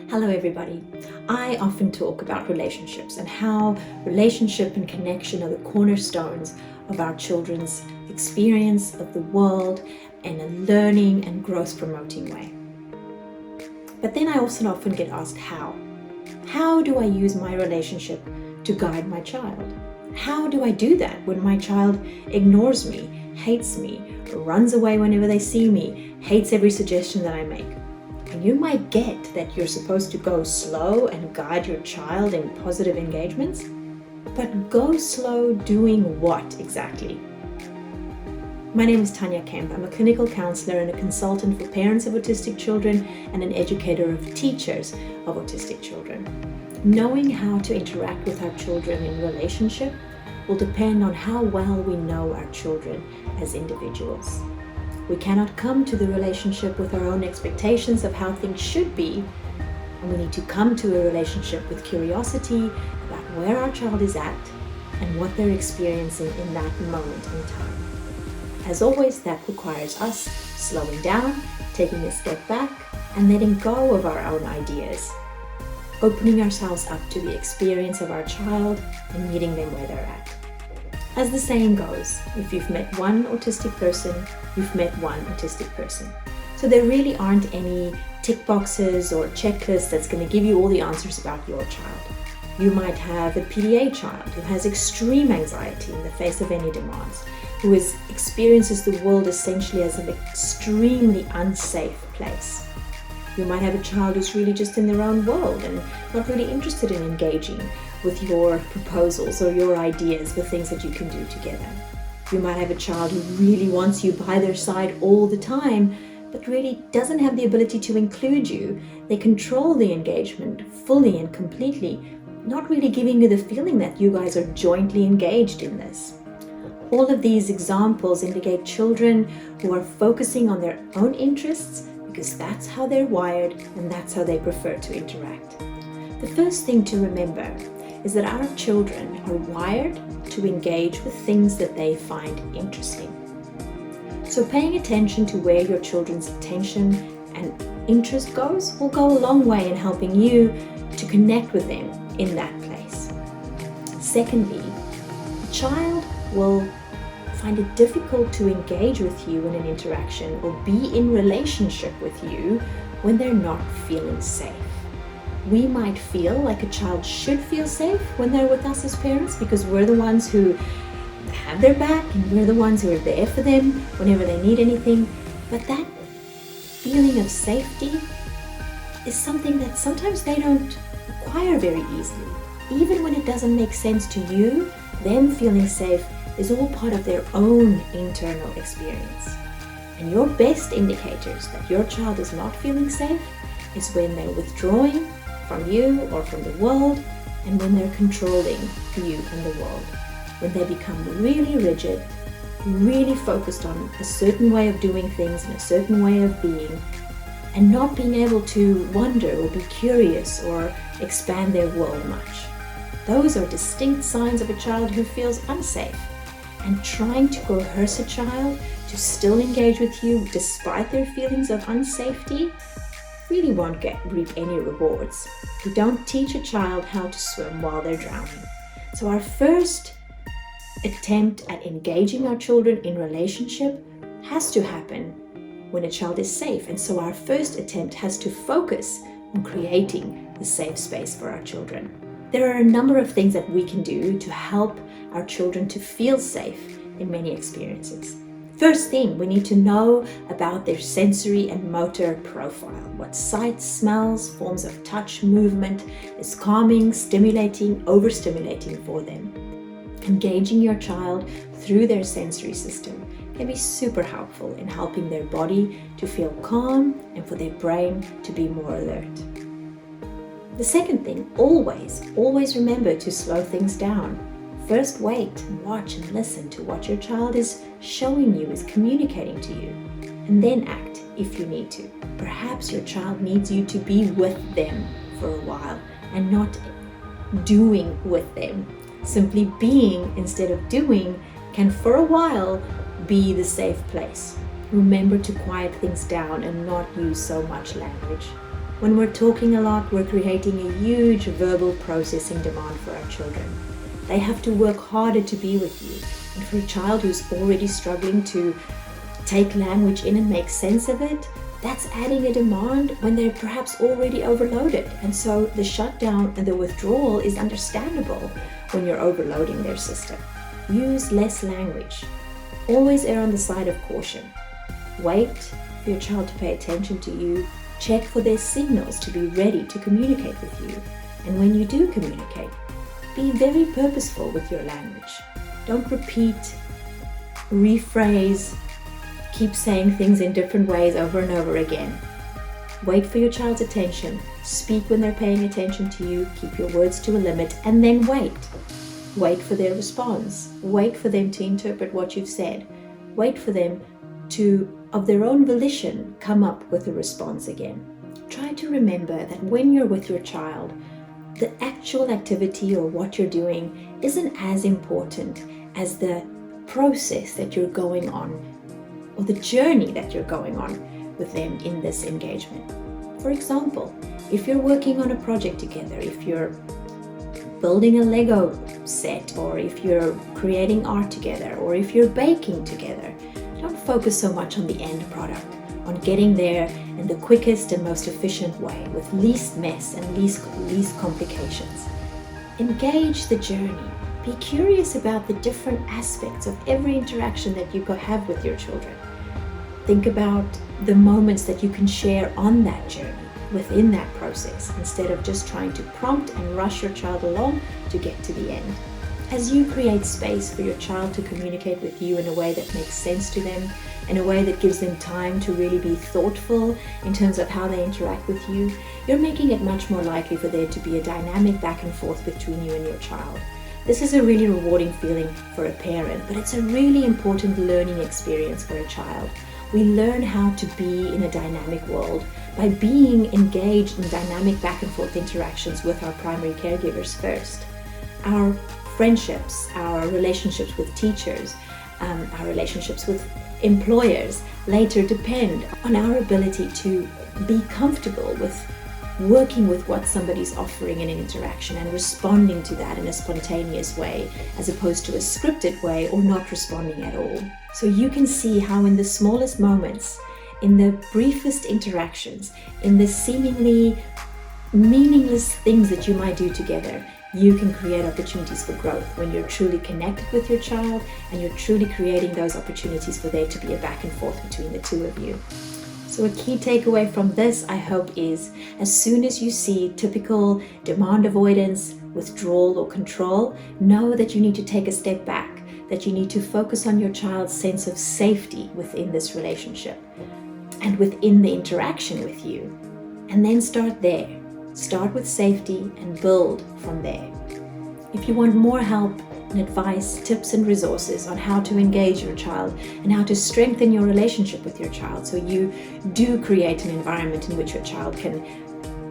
Hello everybody. I often talk about relationships and how relationship and connection are the cornerstones of our children's experience of the world in a learning and growth promoting way. But then I also often get asked how. How do I use my relationship to guide my child? How do I do that when my child ignores me, hates me, runs away whenever they see me, hates every suggestion that I make? And you might get that you're supposed to go slow and guide your child in positive engagements, but go slow doing what exactly? My name is Tanya Kemp. I'm a clinical counselor and a consultant for parents of autistic children and an educator of teachers of autistic children. Knowing how to interact with our children in relationship will depend on how well we know our children as individuals. We cannot come to the relationship with our own expectations of how things should be, and we need to come to a relationship with curiosity about where our child is at and what they're experiencing in that moment in time. As always, that requires us slowing down, taking a step back, and letting go of our own ideas, opening ourselves up to the experience of our child and meeting them where they're at. As the saying goes, if you've met one autistic person, you've met one autistic person. So there really aren't any tick boxes or checklists that's going to give you all the answers about your child. You might have a PDA child who has extreme anxiety in the face of any demands, who experiences the world essentially as an extremely unsafe place. You might have a child who's really just in their own world and not really interested in engaging with your proposals or your ideas for things that you can do together. You might have a child who really wants you by their side all the time, but really doesn't have the ability to include you. They control the engagement fully and completely, not really giving you the feeling that you guys are jointly engaged in this. All of these examples indicate children who are focusing on their own interests because that's how they're wired and that's how they prefer to interact. The first thing to remember is that our children are wired to engage with things that they find interesting. So paying attention to where your children's attention and interest goes will go a long way in helping you to connect with them in that place. Secondly, a child will find it difficult to engage with you in an interaction or be in relationship with you when they're not feeling safe. We might feel like a child should feel safe when they're with us as parents because we're the ones who have their back and we're the ones who are there for them whenever they need anything. But that feeling of safety is something that sometimes they don't acquire very easily. Even when it doesn't make sense to you, them feeling safe is all part of their own internal experience. And your best indicators that your child is not feeling safe is when they're withdrawing from you or from the world, and when they're controlling you and the world. When they become really rigid, really focused on a certain way of doing things and a certain way of being, and not being able to wonder or be curious or expand their world much. Those are distinct signs of a child who feels unsafe. And trying to coerce a child to still engage with you despite their feelings of unsafety really won't reap any rewards. We don't teach a child how to swim while they're drowning. So our first attempt at engaging our children in relationship has to happen when a child is safe. And so our first attempt has to focus on creating a safe space for our children. There are a number of things that we can do to help our children to feel safe in many experiences. First thing, we need to know about their sensory and motor profile. What sights, smells, forms of touch, movement is calming, stimulating, overstimulating for them. Engaging your child through their sensory system can be super helpful in helping their body to feel calm and for their brain to be more alert. The second thing, always remember to slow things down. First wait and watch and listen to what your child is showing you, is communicating to you, and then act if you need to. Perhaps your child needs you to be with them for a while and not doing with them. Simply being instead of doing can for a while be the safe place. Remember to quiet things down and not use so much language. When we're talking a lot, we're creating a huge verbal processing demand for our children. They have to work harder to be with you. And for a child who's already struggling to take language in and make sense of it, that's adding a demand when they're perhaps already overloaded. And so the shutdown and the withdrawal is understandable when you're overloading their system. Use less language. Always err on the side of caution. Wait for your child to pay attention to you. Check for their signals to be ready to communicate with you. And when you do communicate, be very purposeful with your language. Don't repeat, rephrase, keep saying things in different ways over and over again. Wait for your child's attention. Speak when they're paying attention to you. Keep your words to a limit, and then wait. Wait for their response. Wait for them to interpret what you've said. Wait for them to, of their own volition, come up with a response again. Try to remember that when you're with your child, the actual activity or what you're doing isn't as important as the process that you're going on, or the journey that you're going on with them in this engagement. For example, if you're working on a project together, if you're building a Lego set, or if you're creating art together, or if you're baking together, don't focus so much on the end product, on getting there in the quickest and most efficient way with least mess and least complications. Engage the journey. Be curious about the different aspects of every interaction that you have with your children. Think about the moments that you can share on that journey within that process, instead of just trying to prompt and rush your child along to get to the end. As you create space for your child to communicate with you in a way that makes sense to them, in a way that gives them time to really be thoughtful in terms of how they interact with you, you're making it much more likely for there to be a dynamic back and forth between you and your child. This is a really rewarding feeling for a parent, but it's a really important learning experience for a child. We learn how to be in a dynamic world by being engaged in dynamic back and forth interactions with our primary caregivers first. Our friendships, our relationships with teachers, our relationships with employers later depend on our ability to be comfortable with working with what somebody's offering in an interaction and responding to that in a spontaneous way, as opposed to a scripted way or not responding at all. So you can see how in the smallest moments, in the briefest interactions, in the seemingly meaningless things that you might do together, you can create opportunities for growth when you're truly connected with your child and you're truly creating those opportunities for there to be a back and forth between the two of you. So a key takeaway from this, I hope, is as soon as you see typical demand avoidance, withdrawal or control, know that you need to take a step back, that you need to focus on your child's sense of safety within this relationship and within the interaction with you. And then start there. Start with safety and build from there. If you want more help and advice, tips and resources on how to engage your child and how to strengthen your relationship with your child so you do create an environment in which your child can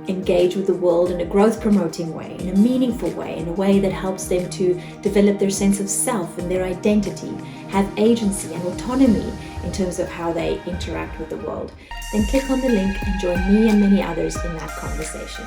engage with the world in a growth-promoting way, in a meaningful way, in a way that helps them to develop their sense of self and their identity, have agency and autonomy in terms of how they interact with the world, then click on the link and join me and many others in that conversation.